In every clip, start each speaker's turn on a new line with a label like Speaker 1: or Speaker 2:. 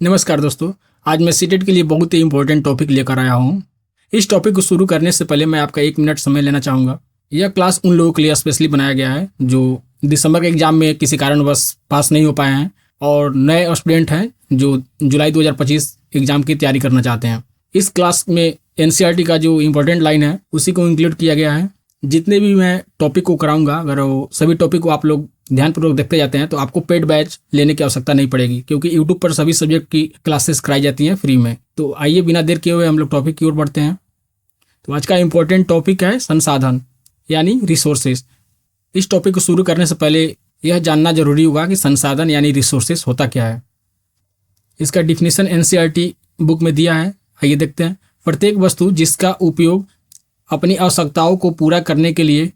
Speaker 1: नमस्कार दोस्तों। आज मैं सीटेट के लिए बहुत ही इंपॉर्टेंट टॉपिक लेकर आया हूँ। इस टॉपिक को शुरू करने से पहले मैं आपका 1 मिनट समय लेना चाहूँगा। यह क्लास उन लोगों के लिए स्पेशली बनाया गया है जो दिसंबर के एग्जाम में किसी कारणवश पास नहीं हो पाए हैं और नए स्टूडेंट हैं जो जुलाई 2025 एग्जाम की तैयारी करना चाहते हैं। इस क्लास में एनसीईआरटी का जो इम्पोर्टेंट लाइन है उसी को इंक्लूड किया गया है। जितने भी मैं टॉपिक को कराऊंगा, अगर वो सभी टॉपिक को आप लोग ध्यानपूर्वक देखते जाते हैं तो आपको पेड बैच लेने की आवश्यकता नहीं पड़ेगी, क्योंकि यूट्यूब पर सभी सब्जेक्ट की क्लासेस कराई जाती हैं फ्री में। तो आइए बिना देर किए हुए हम लोग टॉपिक की ओर बढ़ते हैं। तो आज का इम्पोर्टेंट टॉपिक है संसाधन यानी रिसोर्सेज। इस टॉपिक को शुरू करने से पहले यह जानना जरूरी होगा कि संसाधन यानी रिसोर्सेज होता क्या है। इसका डिफिनीशन एनसीईआरटी बुक में दिया है, आइए देखते हैं। प्रत्येक वस्तु जिसका उपयोग अपनी आवश्यकताओं को पूरा करने के लिए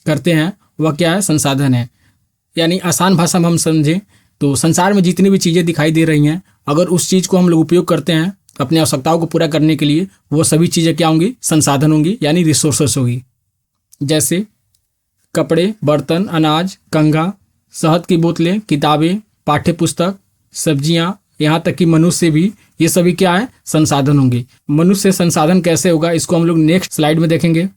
Speaker 1: करते हैं वह क्या है? संसाधन है। यानी आसान भाषा में हम समझें तो संसार में जितनी भी चीज़ें दिखाई दे रही हैं, अगर उस चीज़ को हम लोग उपयोग करते हैं अपनी आवश्यकताओं को पूरा करने के लिए, वो सभी चीज़ें क्या होंगी? संसाधन होंगी, यानी रिसोर्सेस होगी। जैसे कपड़े, बर्तन, अनाज, कंघा, शहद की बोतलें, किताबें, पाठ्य पुस्तक, सब्जियां, यहाँ तक कि मनुष्य भी, ये सभी क्या है? संसाधन होंगे। मनुष्य संसाधन कैसे होगा इसको हम लोग नेक्स्ट स्लाइड में देखेंगे।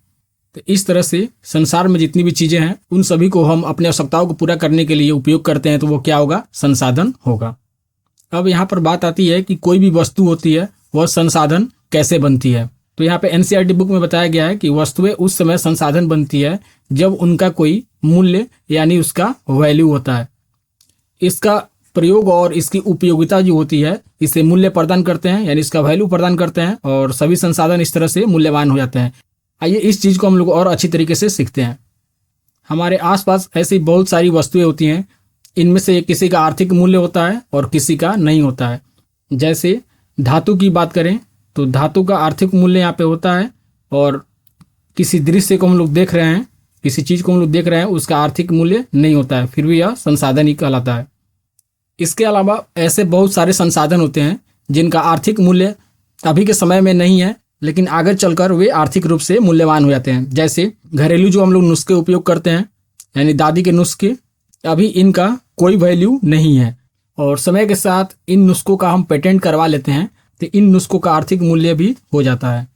Speaker 1: तो इस तरह से संसार में जितनी भी चीज़ें हैं उन सभी को हम अपनी आवश्यकताओं को पूरा करने के लिए उपयोग करते हैं, तो वो क्या होगा? संसाधन होगा। अब यहाँ पर बात आती है कि कोई भी वस्तु होती है वह संसाधन कैसे बनती है। तो यहाँ पे एनसीईआरटी बुक में बताया गया है कि वस्तुएं उस समय संसाधन बनती है जब उनका कोई मूल्य यानी उसका वैल्यू होता है। इसका प्रयोग और इसकी उपयोगिता जो होती है इसे मूल्य प्रदान करते हैं, यानी इसका वैल्यू प्रदान करते हैं, और सभी संसाधन इस तरह से मूल्यवान हो जाते हैं। आइए इस चीज़ को हम लोग और अच्छी तरीके से सीखते हैं। हमारे आसपास ऐसी बहुत सारी वस्तुएं होती हैं, इनमें से किसी का आर्थिक मूल्य होता है और किसी का नहीं होता है। जैसे धातु की बात करें तो धातु का आर्थिक मूल्य यहाँ पे होता है, और किसी दृश्य को हम लोग देख रहे हैं, किसी चीज़ को हम लोग देख रहे हैं, उसका आर्थिक मूल्य नहीं होता है, फिर भी यह संसाधन ही कहलाता है। इसके अलावा ऐसे बहुत सारे संसाधन होते हैं जिनका आर्थिक मूल्य अभी के समय में नहीं है, लेकिन आगे चलकर वे आर्थिक रूप से मूल्यवान हो जाते हैं। जैसे घरेलू जो हम लोग नुस्खे उपयोग करते हैं, यानी दादी के नुस्खे, अभी इनका कोई वैल्यू नहीं है, और समय के साथ इन नुस्खों का हम पेटेंट करवा लेते हैं तो इन नुस्खों का आर्थिक मूल्य भी हो जाता है।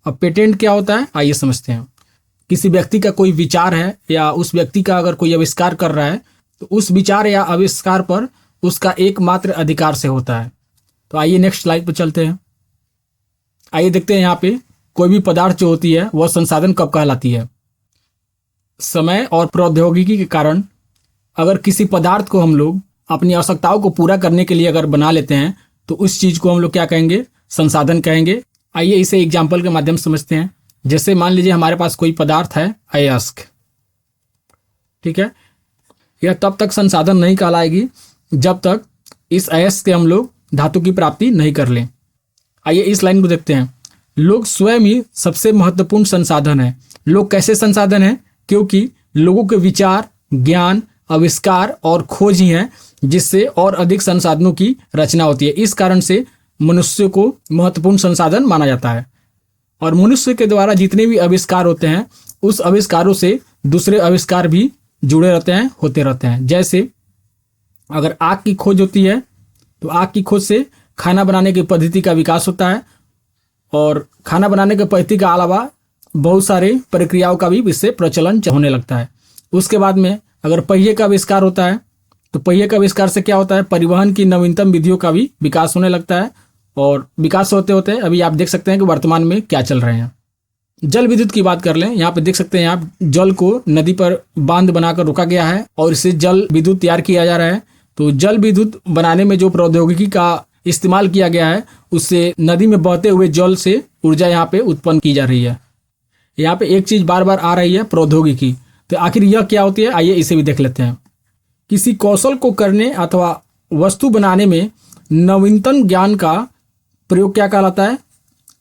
Speaker 1: अब पेटेंट क्या होता है, आइए समझते हैं। किसी व्यक्ति का कोई विचार है या उस व्यक्ति का अगर कोई आविष्कार कर रहा है तो उस विचार या आविष्कार पर उसका एकमात्र अधिकार से होता है। तो आइए नेक्स्ट स्लाइड पर चलते हैं। आइए देखते हैं यहाँ पे कोई भी पदार्थ जो होती है वह संसाधन कब कहलाती है। समय और प्रौद्योगिकी के कारण अगर किसी पदार्थ को हम लोग अपनी आवश्यकताओं को पूरा करने के लिए अगर बना लेते हैं तो उस चीज़ को हम लोग क्या कहेंगे? संसाधन कहेंगे। आइए इसे एग्जाम्पल के माध्यम से समझते हैं। जैसे मान लीजिए हमारे पास कोई पदार्थ है अयस्क, ठीक है। यह तब तक संसाधन नहीं कहलाएगी जब तक इस अयस्क से हम लोग धातु की प्राप्ति नहीं कर लें। आइए इस लाइन को देखते हैं। लोग स्वयं ही सबसे महत्वपूर्ण संसाधन है। लोग कैसे संसाधन है? क्योंकि लोगों के विचार, ज्ञान, आविष्कार और खोज ही हैं जिससे और अधिक संसाधनों की रचना होती है। इस कारण से मनुष्य को महत्वपूर्ण संसाधन माना जाता है, और मनुष्य के द्वारा जितने भी आविष्कार होते हैं उस आविष्कारों से दूसरे आविष्कार भी जुड़े रहते हैं, होते रहते हैं। जैसे अगर आग की खोज होती है तो आग की खोज से खाना बनाने की पद्धति का विकास होता है, और खाना बनाने की पद्धति के अलावा बहुत सारे प्रक्रियाओं का भी इससे प्रचलन होने लगता है। उसके बाद में अगर पहिए का आविष्कार होता है तो पहिए का आविष्कार से क्या होता है? परिवहन की नवीनतम विधियों का भी विकास होने लगता है, और विकास होते होते अभी आप देख सकते हैं कि वर्तमान में क्या चल रहे हैं। जल विद्युत की बात कर लें, यहाँ पे देख सकते हैं आप, जल को नदी पर बांध बनाकर रोका गया है और इससे जल विद्युत तैयार किया जा रहा है। तो जल विद्युत बनाने में जो प्रौद्योगिकी का इस्तेमाल किया गया है उससे नदी में बहते हुए जल से ऊर्जा यहाँ पे उत्पन्न की जा रही है। यहाँ पे एक चीज बार बार आ रही है, प्रौद्योगिकी। तो आखिर यह क्या होती है, आइए इसे भी देख लेते हैं। किसी कौशल को करने अथवा वस्तु बनाने में नवीनतम ज्ञान का प्रयोग क्या कहलाता है?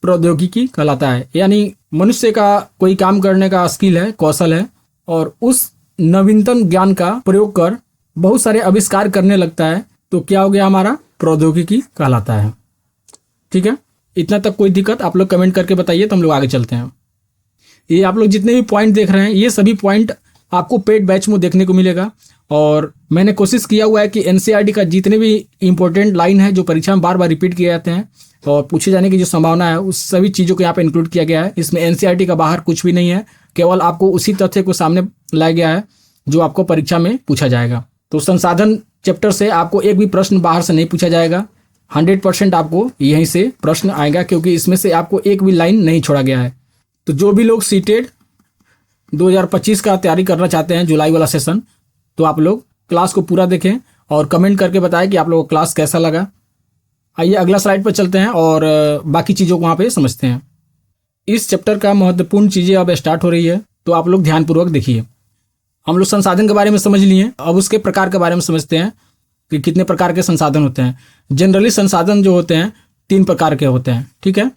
Speaker 1: प्रौद्योगिकी कहलाता है। यानी मनुष्य का कोई काम करने का स्किल है, कौशल है, और उस नवीनतम ज्ञान का प्रयोग कर बहुत सारे आविष्कार करने लगता है, तो क्या हो गया? हमारा प्रौद्योगिकी कहलाता है। ठीक है, इतना तक कोई दिक्कत? आप लोग कमेंट करके बताइए तो हम लोग आगे चलते हैं। ये आप लोग जितने भी पॉइंट देख रहे हैं ये सभी पॉइंट आपको पेड बैच में देखने को मिलेगा। और मैंने कोशिश किया हुआ है कि एनसीईआरटी का जितने भी इंपॉर्टेंट लाइन है जो परीक्षा में बार बार रिपीट किए जाते हैं और पूछे जाने की जो संभावना है, उस सभी चीज़ों को यहाँ पे इंक्लूड किया गया है। इसमें एनसीईआरटी का बाहर कुछ भी नहीं है, केवल आपको उसी तथ्य को सामने लाया गया है जो आपको परीक्षा में पूछा जाएगा। तो संसाधन चैप्टर से आपको एक भी प्रश्न बाहर से नहीं पूछा जाएगा, 100% आपको यहीं से प्रश्न आएगा, क्योंकि इसमें से आपको एक भी लाइन नहीं छोड़ा गया है। तो जो भी लोग सीटेड 2025 का तैयारी करना चाहते हैं, जुलाई वाला सेशन, तो आप लोग क्लास को पूरा देखें और कमेंट करके बताएं कि आप लोगों को क्लास कैसा लगा। आइए अगला स्लाइड पर चलते हैं और बाकी चीज़ों को वहाँ पे समझते हैं। इस चैप्टर का महत्वपूर्ण चीज़ें अब स्टार्ट हो रही है, तो आप लोग ध्यानपूर्वक देखिए। हम लोग संसाधन के बारे में समझ लिए, अब उसके प्रकार के बारे में समझते हैं कि कितने प्रकार के संसाधन होते हैं। जनरली संसाधन जो होते हैं 3 प्रकार के होते हैं, ठीक है।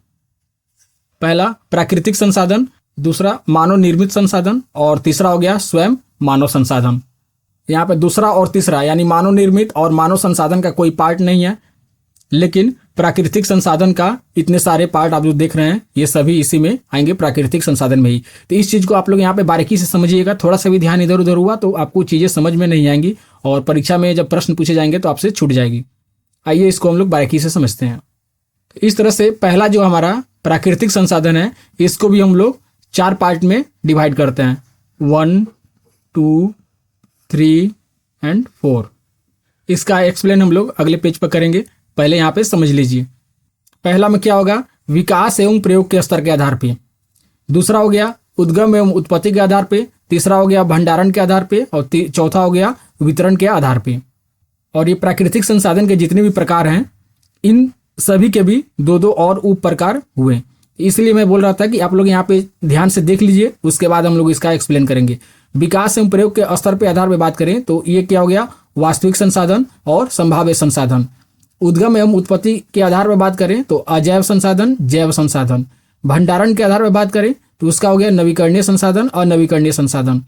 Speaker 1: पहला प्राकृतिक संसाधन, दूसरा मानव निर्मित संसाधन और तीसरा हो गया स्वयं मानव संसाधन। यहाँ पे दूसरा और तीसरा यानी मानव निर्मित और मानव संसाधन का कोई पार्ट नहीं है, लेकिन प्राकृतिक संसाधन का इतने सारे पार्ट आप जो देख रहे हैं ये सभी इसी में आएंगे, प्राकृतिक संसाधन में ही। तो इस चीज़ को आप लोग यहाँ पे बारीकी से समझिएगा। थोड़ा सा भी ध्यान इधर उधर हुआ तो आपको चीज़ें समझ में नहीं आएंगी और परीक्षा में जब प्रश्न पूछे जाएंगे तो आपसे छूट जाएगी। आइए इसको हम लोग बारीकी से समझते हैं। तो इस तरह से पहला जो हमारा प्राकृतिक संसाधन है, इसको भी हम लोग 4 पार्ट में डिवाइड करते हैं, 1, 2, 3 एंड 4। इसका एक्सप्लेन हम लोग अगले पेज पर करेंगे, पहले यहाँ पे समझ लीजिए। पहला में क्या होगा, विकास एवं प्रयोग के स्तर के आधार पे। दूसरा हो गया उद्गम एवं उत्पत्ति के आधार पे। तीसरा हो गया भंडारण के आधार पे और चौथा हो गया वितरण के आधार पे। और ये प्राकृतिक संसाधन के जितने भी प्रकार हैं, इन सभी के भी 2-2 और उप प्रकार हुए। इसलिए मैं बोल रहा था कि आप लोग यहाँ पे ध्यान से देख लीजिए, उसके बाद हम लोग इसका एक्सप्लेन करेंगे। विकास एवं प्रयोग के स्तर पे आधार पे बात करें तो ये क्या हो गया, वास्तविक संसाधन और संभाव्य संसाधन। उद्गम एवं उत्पत्ति के आधार पर बात करें तो अजैव संसाधन, जैव संसाधन। भंडारण के आधार पर बात करें तो उसका हो गया नवीकरणीय संसाधन और नवीकरणीय संसाधन।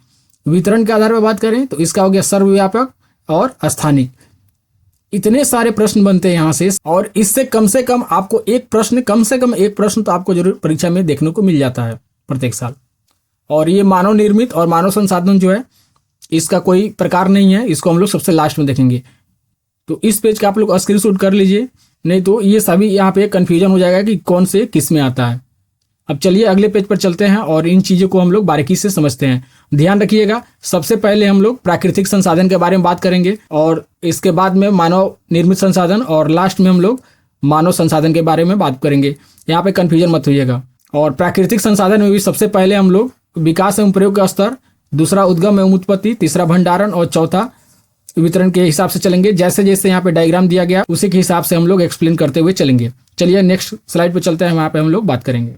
Speaker 1: वितरण के आधार पर बात करें तो इसका हो गया सर्वव्यापक और स्थानिक। इतने सारे प्रश्न बनते हैं यहाँ से, और इससे कम से कम आपको एक प्रश्न तो आपको जरूर परीक्षा में देखने को मिल जाता है प्रत्येक साल। और ये मानव निर्मित और मानव संसाधन जो है इसका कोई प्रकार नहीं है, इसको हम लोग सबसे लास्ट में देखेंगे। तो इस पेज का आप लोग स्क्रीनशॉट कर लीजिए, नहीं तो ये सभी यहाँ पे कंफ्यूजन हो जाएगा कि कौन से किस में आता है। अब चलिए अगले पेज पर चलते हैं और इन चीज़ों को हम लोग बारीकी से समझते हैं। ध्यान रखिएगा, सबसे पहले हम लोग प्राकृतिक संसाधन के बारे में बात करेंगे और इसके बाद में मानव निर्मित संसाधन और लास्ट में हम लोग मानव संसाधन के बारे में बात करेंगे। यहाँ पे कंफ्यूजन मत होइएगा। और प्राकृतिक संसाधन में भी सबसे पहले हम लोग विकास एवं प्रयोग का स्तर, दूसरा उद्गम एवं उत्पत्ति, तीसरा भंडारण और चौथा वितरण के हिसाब से चलेंगे। जैसे जैसे यहाँ पे डायग्राम दिया गया उसी के हिसाब से हम लोग एक्सप्लेन करते हुए चलेंगे। चलिए नेक्स्ट स्लाइड पे चलते हैं, वहाँ पे हम लोग बात करेंगे।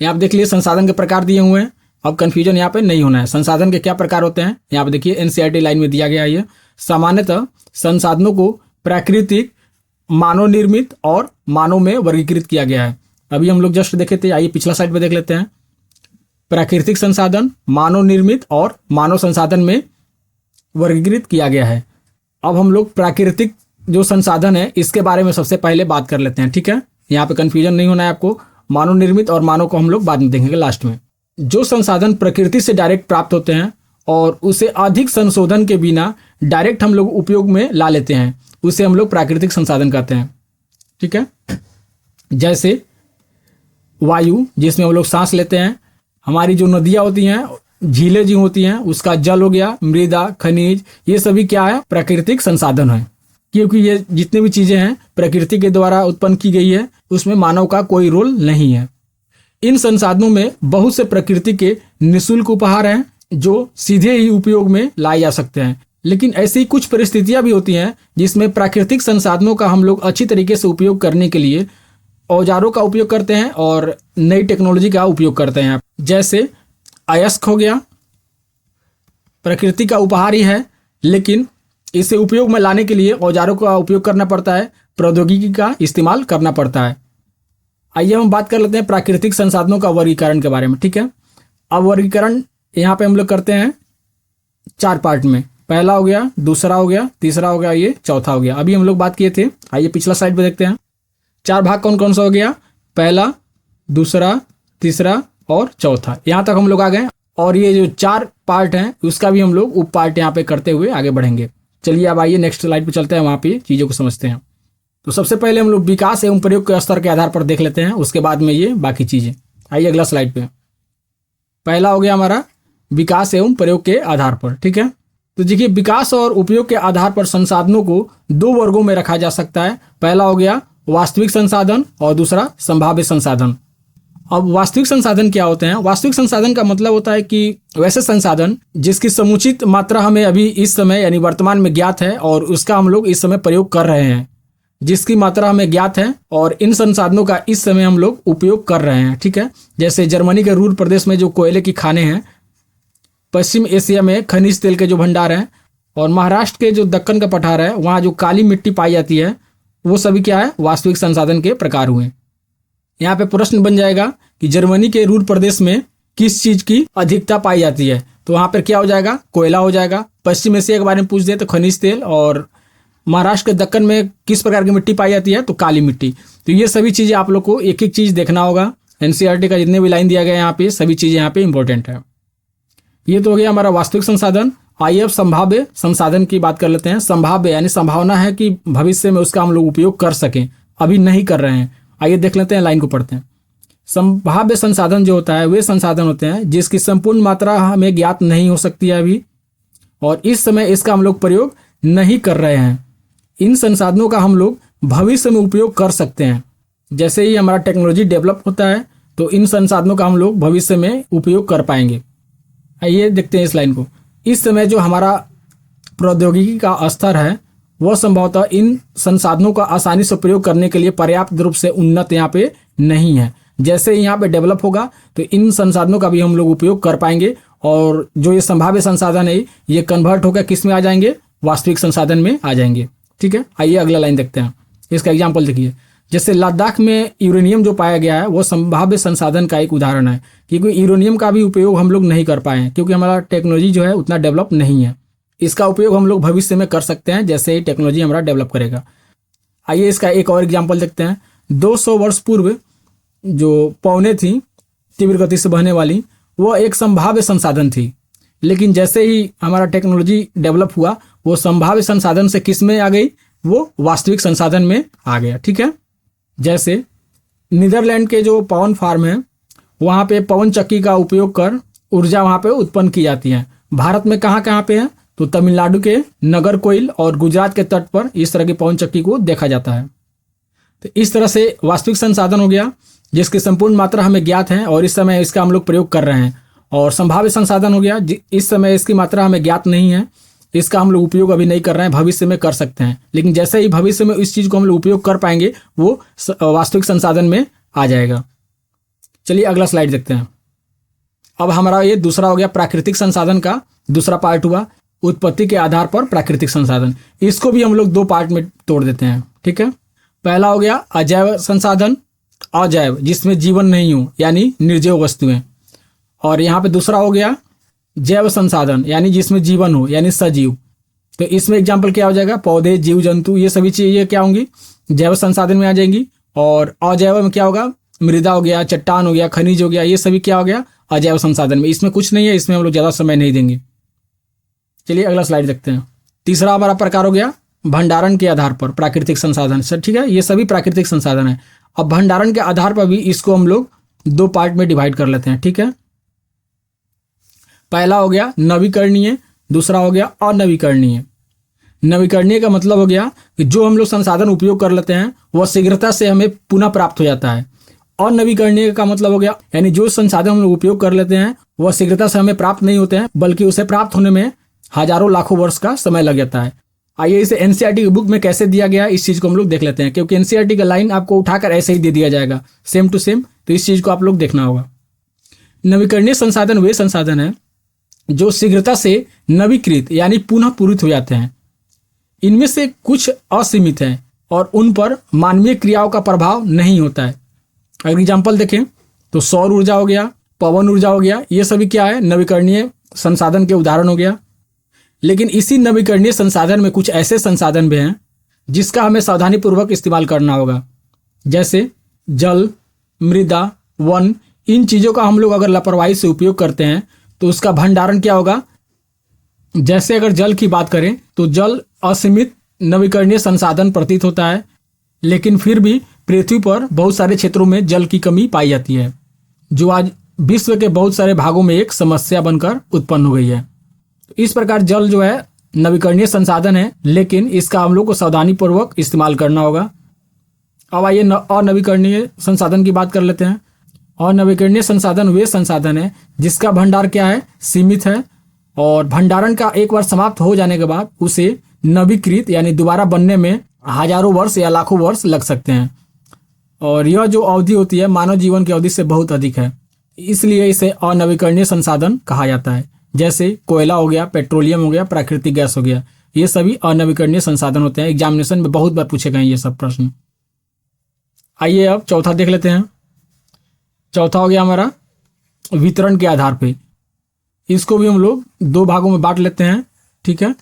Speaker 1: यहाँ पे देख लिए संसाधन के प्रकार दिए हुए हैं, अब कंफ्यूजन यहाँ पे नहीं होना है। संसाधन के क्या प्रकार होते हैं यहाँ पे देखिए, एनसीईआरटी लाइन में दिया गया है। ये सामान्यतः संसाधनों को प्राकृतिक, मानव निर्मित और मानव में वर्गीकृत किया गया है। अभी हम लोग जस्ट देखे थे, आइए पिछला साइड पे देख लेते हैं। प्राकृतिक संसाधन, मानव निर्मित और मानव संसाधन में वर्गीकृत किया गया है। अब हम लोग प्राकृतिक जो संसाधन है इसके बारे में सबसे पहले बात कर लेते हैं, ठीक है। यहाँ पे कंफ्यूजन नहीं होना है आपको। मानव निर्मित और मानव को हम लोग बाद में देखेंगे लास्ट में। जो संसाधन प्रकृति से डायरेक्ट प्राप्त होते हैं और उसे अधिक संशोधन के बिना डायरेक्ट हम लोग उपयोग में ला लेते हैं, उसे हम लोग प्राकृतिक संसाधन कहते हैं, ठीक है। जैसे वायु, जिसमें हम लोग सांस लेते हैं, हमारी जो नदियाँ होती हैं, झीलें जी होती हैं, उसका जल हो गया, मृदा, खनिज, ये सभी क्या है, प्राकृतिक संसाधन है। क्योंकि ये जितने भी चीजें हैं प्रकृति के द्वारा उत्पन्न की गई है, उसमें मानव का कोई रोल नहीं है। इन संसाधनों में बहुत से प्रकृति के निःशुल्क उपहार हैं जो सीधे ही उपयोग में लाए जा सकते हैं। लेकिन ऐसी कुछ परिस्थितियां भी होती हैं जिसमें प्राकृतिक संसाधनों का हम लोग अच्छी तरीके से उपयोग करने के लिए औजारों का उपयोग करते हैं और नई टेक्नोलॉजी का उपयोग करते हैं। जैसे अयस्क हो गया, प्रकृति का उपहार ही है, लेकिन इसे उपयोग में लाने के लिए औजारों का उपयोग करना पड़ता है, प्रौद्योगिकी का इस्तेमाल करना पड़ता है। आइए हम बात कर लेते हैं प्राकृतिक संसाधनों का वर्गीकरण के बारे में, ठीक है। अब वर्गीकरण यहाँ पे हम लोग करते हैं 4 पार्ट में। पहला हो गया, दूसरा हो गया, तीसरा हो गया, ये चौथा हो गया। अभी हम लोग बात किए थे, आइए पिछला स्लाइड पे देखते हैं। 4 भाग कौन कौन सा हो गया, पहला, दूसरा, तीसरा और चौथा, यहाँ तक हम लोग आ गए। और ये जो 4 पार्ट हैं उसका भी हम लोग उप पार्ट यहाँ पे करते हुए आगे बढ़ेंगे। चलिए अब आइए नेक्स्ट स्लाइड पे चलते हैं, वहाँ पे चीज़ों को समझते हैं। तो सबसे पहले हम लोग विकास एवं प्रयोग के स्तर के आधार पर देख लेते हैं, उसके बाद में ये बाकी चीज़ें। आइए अगला स्लाइड पे। पहला हो गया हमारा विकास एवं प्रयोग के आधार पर, ठीक है। तो देखिए विकास और उपयोग के आधार पर संसाधनों को 2 वर्गों में रखा जा सकता है। पहला हो गया वास्तविक संसाधन और दूसरा संभाव्य संसाधन। अब वास्तविक संसाधन क्या होते हैं? वास्तविक संसाधन का मतलब होता है कि वैसे संसाधन जिसकी समुचित मात्रा हमें अभी इस समय यानी वर्तमान में ज्ञात है और उसका हम लोग इस समय प्रयोग कर रहे हैं, जिसकी मात्रा हमें ज्ञात है और इन संसाधनों का इस समय हम लोग उपयोग कर रहे हैं, ठीक है। जैसे जर्मनी के रूर प्रदेश में जो कोयले की खानें हैं, पश्चिम एशिया में खनिज तेल के जो भंडार हैं, और महाराष्ट्र के जो दक्कन का पठार है वहाँ जो काली मिट्टी पाई जाती है, वो सभी क्या है? वास्तविक संसाधन के प्रकार हुए। यहाँ पे प्रश्न बन जाएगा कि जर्मनी के रूर प्रदेश में किस चीज की अधिकता पाई जाती है, तो वहाँ पर क्या हो जाएगा? कोयला हो जाएगा। पश्चिम एशिया के बारे में पूछ दे तो खनिज तेल, और महाराष्ट्र के दक्कन में किस प्रकार की मिट्टी पाई जाती है, तो काली मिट्टी। तो ये सभी चीज़ें आप लोग को एक एक चीज़ देखना होगा। एनसीईआरटी का जितने भी लाइन दिया गया है यहाँ पे सभी चीज़ें यहाँ पे इंपॉर्टेंट है। ये तो हो गया हमारा वास्तविक संसाधन। आइए अब संभाव्य संसाधन की बात कर लेते हैं। संभाव्य यानी संभावना है कि भविष्य में उसका हम लोग उपयोग कर सकें, अभी नहीं कर रहे हैं। आइए देख लेते हैं, लाइन को पढ़ते हैं। संभाव्य संसाधन जो होता है वे संसाधन होते हैं जिसकी संपूर्ण मात्रा हमें ज्ञात नहीं हो सकती है अभी, और इस समय इसका हम लोग प्रयोग नहीं कर रहे हैं। इन संसाधनों का हम लोग भविष्य में उपयोग कर सकते हैं। जैसे ही हमारा टेक्नोलॉजी डेवलप होता है तो इन संसाधनों का हम लोग भविष्य में उपयोग कर पाएंगे। आइए देखते हैं इस लाइन को। इस समय जो हमारा प्रौद्योगिकी का स्तर है वह संभवतः इन संसाधनों का आसानी से प्रयोग करने के लिए पर्याप्त रूप से उन्नत यहाँ पे नहीं है। जैसे ही यहाँ पे डेवलप होगा तो इन संसाधनों का भी हम लोग उपयोग कर पाएंगे, और जो ये संभाव्य संसाधन है ये कन्वर्ट होकर किस में आ जाएंगे? वास्तविक संसाधन में आ जाएंगे, ठीक है। आइए अगला लाइन देखते हैं। इसका एग्जाम्पल देखिए। जैसे लद्दाख में यूरेनियम जो पाया गया है वो संभाव्य संसाधन का एक उदाहरण है, क्योंकि यूरेनियम का भी उपयोग हम लोग नहीं कर पाए हैं क्योंकि हमारा टेक्नोलॉजी जो है उतना डेवलप नहीं है। इसका उपयोग हम लोग भविष्य में कर सकते हैं जैसे ही टेक्नोलॉजी हमारा डेवलप करेगा। आइए इसका एक और एग्जाम्पल देखते हैं। 200 वर्ष पूर्व जो पौने थी तीव्र गति से बहने वाली, वो एक संभाव्य संसाधन थी, लेकिन जैसे ही हमारा टेक्नोलॉजी डेवलप हुआ वो संभाव्य संसाधन से किस में आ गई? वो वास्तविक संसाधन में आ गया, ठीक है। जैसे नीदरलैंड के जो पवन फार्म है वहाँ पे पवन चक्की का उपयोग कर ऊर्जा वहाँ पे उत्पन्न की जाती है। भारत में कहाँ कहाँ पे है? तो तमिलनाडु के नगरकोइल और गुजरात के तट पर इस तरह की पवन चक्की को देखा जाता है। तो इस तरह से वास्तविक संसाधन हो गया जिसकी संपूर्ण मात्रा हमें ज्ञात है और इस समय इसका हम लोग प्रयोग कर रहे हैं, और संभाव्य संसाधन हो गया इस समय इसकी मात्रा हमें ज्ञात नहीं है, इसका हम लोग उपयोग अभी नहीं कर रहे हैं, भविष्य में कर सकते हैं, लेकिन जैसे ही भविष्य में इस चीज़ को हम लोग उपयोग कर पाएंगे वो वास्तविक संसाधन में आ जाएगा। चलिए अगला स्लाइड देखते हैं। अब हमारा ये दूसरा हो गया प्राकृतिक संसाधन का दूसरा पार्ट हुआ, उत्पत्ति के आधार पर प्राकृतिक संसाधन। इसको भी हम लोग 2 पार्ट में तोड़ देते हैं, ठीक है। पहला हो गया अजैव संसाधन, अजैव जिसमें जीवन नहीं हो यानी निर्जीव वस्तुएं, और यहाँ पे दूसरा हो गया जैव संसाधन यानी जिसमें जीवन हो यानी सजीव। तो इसमें एग्जाम्पल क्या हो जाएगा? पौधे, जीव जंतु, ये सभी चीजें क्या होंगी? जैव संसाधन में आ जाएंगी। और अजैव में क्या होगा? मृदा हो गया, चट्टान हो गया, खनिज हो गया, ये सभी क्या हो गया? अजैव संसाधन में। इसमें कुछ नहीं है, इसमें हम लोग ज्यादा समय नहीं देंगे। चलिए अगला स्लाइड देखते हैं। तीसरा हमारा प्रकार हो गया भंडारण के आधार पर प्राकृतिक संसाधन। सर ठीक है, ये सभी प्राकृतिक संसाधन है। अब भंडारण के आधार पर भी इसको हम लोग 2 पार्ट में डिवाइड कर लेते हैं, ठीक है। पहला हो गया नवीकरणीय, दूसरा हो गया अनवीकरणीय। नवीकरणीय का मतलब हो गया कि जो हम लोग संसाधन उपयोग कर लेते हैं वह शीघ्रता से हमें पुनः प्राप्त हो जाता है। अनवीकरणीय का मतलब हो गया यानी जो संसाधन हम लोग उपयोग कर लेते हैं वह शीघ्रता से हमें प्राप्त नहीं होते हैं, बल्कि उसे प्राप्त होने में हजारों लाखों वर्ष का समय लग जाता है। आइए इसे एनसीईआरटी की बुक में कैसे दिया गया है इस चीज को हम लोग देख लेते हैं, क्योंकि एनसीईआरटी का लाइन आपको उठाकर ऐसे ही दे दिया जाएगा सेम टू सेम, तो इस चीज को आप लोग देखना होगा। नवीकरणीय संसाधन वे संसाधन है जो शीघ्रता से नवीकृत यानी पुनः पूरित हो जाते हैं। इनमें से कुछ असीमित हैं और उन पर मानवीय क्रियाओं का प्रभाव नहीं होता है। अगर एग्जाम्पल देखें तो सौर ऊर्जा हो गया, पवन ऊर्जा हो गया, ये सभी क्या है? नवीकरणीय संसाधन के उदाहरण हो गया। लेकिन इसी नवीकरणीय संसाधन में कुछ ऐसे संसाधन भी हैं जिसका हमें सावधानीपूर्वक इस्तेमाल करना होगा, जैसे जल, मृदा, वन। इन चीज़ों का हम लोग अगर लापरवाही से उपयोग करते हैं तो उसका भंडारण क्या होगा। जैसे अगर जल की बात करें तो जल असीमित नवीकरणीय संसाधन प्रतीत होता है, लेकिन फिर भी पृथ्वी पर बहुत सारे क्षेत्रों में जल की कमी पाई जाती है, जो आज विश्व के बहुत सारे भागों में एक समस्या बनकर उत्पन्न हो गई है। इस प्रकार जल जो है नवीकरणीय संसाधन है, लेकिन इसका हम लोग को सावधानी पूर्वक इस्तेमाल करना होगा। अब आइए अनवीकरणीय संसाधन की बात कर लेते हैं। अनवीकरणीय संसाधन वे संसाधन है जिसका भंडार क्या है, सीमित है, और भंडारण का एक बार समाप्त हो जाने के बाद उसे नवीकृत यानी दोबारा बनने में हजारों वर्ष या लाखों वर्ष लग सकते हैं, और यह जो अवधि होती है मानव जीवन की अवधि से बहुत अधिक है, इसलिए इसे अनवीकरणीय संसाधन कहा जाता है। जैसे कोयला हो गया, पेट्रोलियम हो गया, प्राकृतिक गैस हो गया, ये सभी अनवीकरणीय संसाधन होते हैं। एग्जामिनेशन में बहुत बार पूछे गए ये सब प्रश्न। आइए अब चौथा देख लेते हैं। चौथा हो गया हमारा वितरण के आधार पे। इसको भी हम लोग दो भागों में बांट लेते हैं, ठीक है।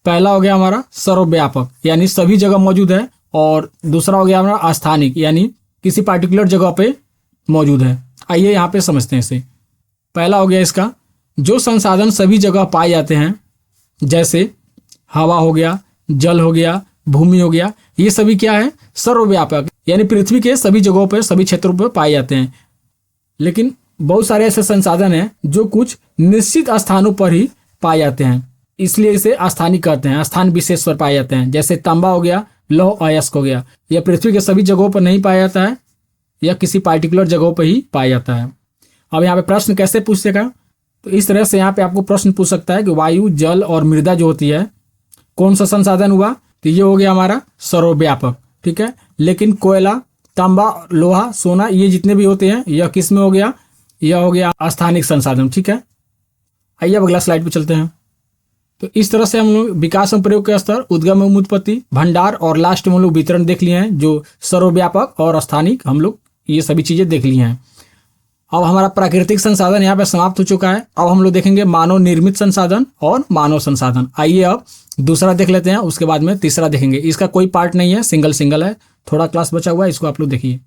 Speaker 1: पहला हो गया हमारा सर्वव्यापक यानी सभी जगह मौजूद है, और दूसरा हो गया हमारा स्थानिक यानी किसी पार्टिकुलर जगह पे मौजूद है। आइए यहाँ पे समझते हैं इसे। पहला हो गया इसका, जो संसाधन सभी जगह पाए जाते हैं, जैसे हवा हो गया, जल हो गया, भूमि हो गया, ये सभी क्या है, सर्वव्यापक यानी पृथ्वी के सभी जगहों पर सभी क्षेत्रों पर पाए जाते हैं। लेकिन बहुत सारे ऐसे संसाधन हैं जो कुछ निश्चित स्थानों पर ही पाए जाते हैं, इसलिए इसे स्थानिक कहते हैं, स्थान विशेष पर पाए जाते हैं। जैसे तांबा हो गया, लौह अयस्क हो गया, यह पृथ्वी के सभी जगहों पर नहीं पाया जाता है, यह किसी पार्टिकुलर जगहों पर ही पाया जाता है। अब यहाँ पे प्रश्न कैसे पूछ सकेगा, तो इस तरह से यहाँ पे आपको प्रश्न पूछ सकता है कि वायु, जल और मृदा जो होती है कौन सा संसाधन हुआ, तो ये हो गया हमारा सर्वव्यापक, ठीक है। लेकिन कोयला, तांबा, लोहा, सोना, ये जितने भी होते हैं यह किस में हो गया, यह हो गया स्थानिक संसाधन, ठीक है। आइए अब अगला स्लाइड पे चलते हैं। तो इस तरह से हम लोग विकास और प्रयोग के स्तर, उद्गम एवं उत्पत्ति, भंडार और लास्ट में हम लोग वितरण देख लिए हैं, जो सर्वव्यापक और स्थानिक हम लोग ये सभी चीजें देख ली हैं। अब हमारा प्राकृतिक संसाधन यहाँ पे समाप्त हो चुका है। अब हम लोग देखेंगे मानव निर्मित संसाधन और मानव संसाधन। आइए अब दूसरा देख लेते हैं, उसके बाद में तीसरा देखेंगे। इसका कोई पार्ट नहीं है, सिंगल है, थोड़ा क्लास बचा हुआ है, इसको आप लोग देखिए।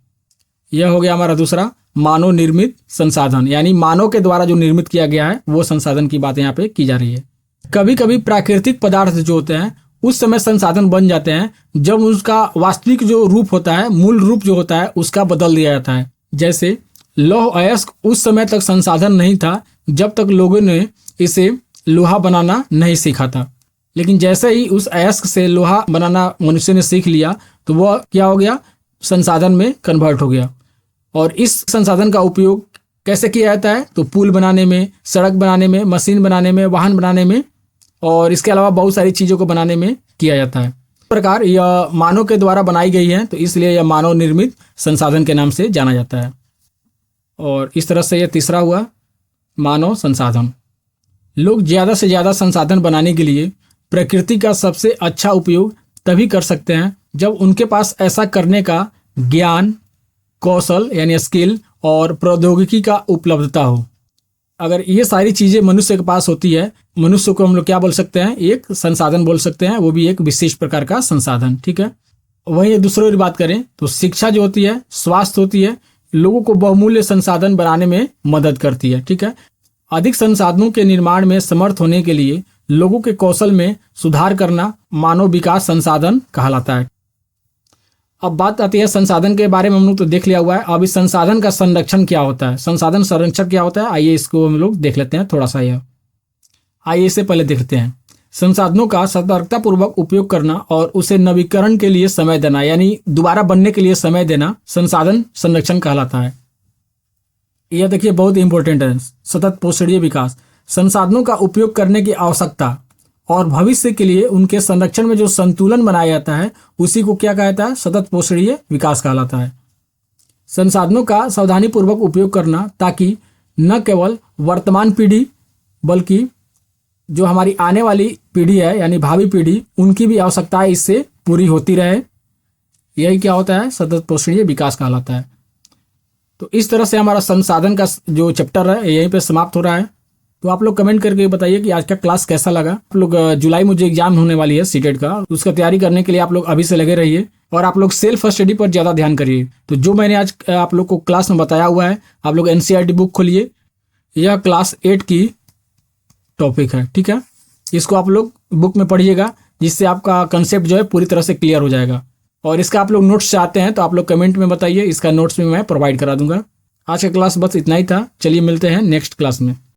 Speaker 1: यह हो गया हमारा दूसरा मानव निर्मित संसाधन, यानी मानव के द्वारा जो निर्मित किया गया है वो संसाधन की बात यहाँ पे की जा रही है। कभी कभी प्राकृतिक पदार्थ जो होते हैं उस समय संसाधन बन जाते हैं जब उसका वास्तविक जो रूप होता है, मूल रूप जो होता है उसका बदल दिया जाता है। जैसे लौह अयस्क उस समय तक संसाधन नहीं था जब तक लोगों ने इसे लोहा बनाना नहीं सीखा था, लेकिन जैसे ही उस अयस्क से लोहा बनाना मनुष्य ने सीख लिया तो वह क्या हो गया, संसाधन में कन्वर्ट हो गया। और इस संसाधन का उपयोग कैसे किया जाता है, तो पुल बनाने में, सड़क बनाने में, मशीन बनाने में, वाहन बनाने में, और इसके अलावा बहुत सारी चीज़ों को बनाने में किया जाता है। इस प्रकार यह मानव के द्वारा बनाई गई है, तो इसलिए यह मानव निर्मित संसाधन के नाम से जाना जाता है। और इस तरह से यह तीसरा हुआ मानव संसाधन। लोग ज़्यादा से ज़्यादा संसाधन बनाने के लिए प्रकृति का सबसे अच्छा उपयोग तभी कर सकते हैं जब उनके पास ऐसा करने का ज्ञान, कौशल यानी स्किल और प्रौद्योगिकी का उपलब्धता हो। अगर ये सारी चीज़ें मनुष्य के पास होती है, मनुष्य को हम लोग क्या बोल सकते हैं, एक संसाधन बोल सकते हैं, वो भी एक विशेष प्रकार का संसाधन, ठीक है। वहीं दूसरों की बात करें तो शिक्षा जो होती है, स्वास्थ्य होती है, लोगों को बहुमूल्य संसाधन बनाने में मदद करती है, ठीक है। अधिक संसाधनों के निर्माण में समर्थ होने के लिए लोगों के कौशल में सुधार करना मानव विकास संसाधन कहलाता है। अब बात आती है संसाधन के बारे में, हम लोग तो देख लिया हुआ है। अब इस संसाधन का संरक्षण क्या होता है, संसाधन संरक्षण क्या होता है, आइए इसको हम लोग देख लेते हैं थोड़ा सा। यह आइए इससे पहले देखते हैं संसाधनों का सतर्कतापूर्वक उपयोग करना और उसे नवीकरण के लिए समय देना, यानी दोबारा बनने के लिए समय देना संसाधन संरक्षण कहलाता है। यह देखिए बहुत इंपॉर्टेंट है। सतत पोषणीय विकास, संसाधनों का उपयोग करने की आवश्यकता और भविष्य के लिए उनके संरक्षण में जो संतुलन बनाया जाता है उसी को क्या कहता है, सतत पोषणीय विकास कहलाता है। संसाधनों का सावधानी पूर्वक उपयोग करना ताकि न केवल वर्तमान पीढ़ी बल्कि जो हमारी आने वाली पीढ़ी है यानी भावी पीढ़ी, उनकी भी आवश्यकताएं इससे पूरी होती रहे, यही क्या होता है, सतत पोषणीय विकास कहलाता है। तो इस तरह से हमारा संसाधन का जो चैप्टर है यहीं पे समाप्त हो रहा है। तो आप लोग कमेंट करके बताइए कि आज का क्लास कैसा लगा। आप लोग जुलाई में जो एग्जाम होने वाली है सीटेट का, उसका तैयारी करने के लिए आप लोग अभी से लगे रहिए और आप लोग सेल्फ स्टडी पर ज़्यादा ध्यान करिए। तो जो मैंने आज आप लोग को क्लास में बताया हुआ है, आप लोग एनसीईआरटी बुक खोलिए। यह क्लास 8 की टॉपिक है, ठीक है। इसको आप लोग बुक में पढ़िएगा, जिससे आपका कंसेप्ट जो है पूरी तरह से क्लियर हो जाएगा। और इसका आप लोग नोट्स चाहते हैं तो आप लोग कमेंट में बताइए, इसका नोट्स भी मैं प्रोवाइड करा दूंगा। आज का क्लास बस इतना ही था। चलिए मिलते हैं नेक्स्ट क्लास में।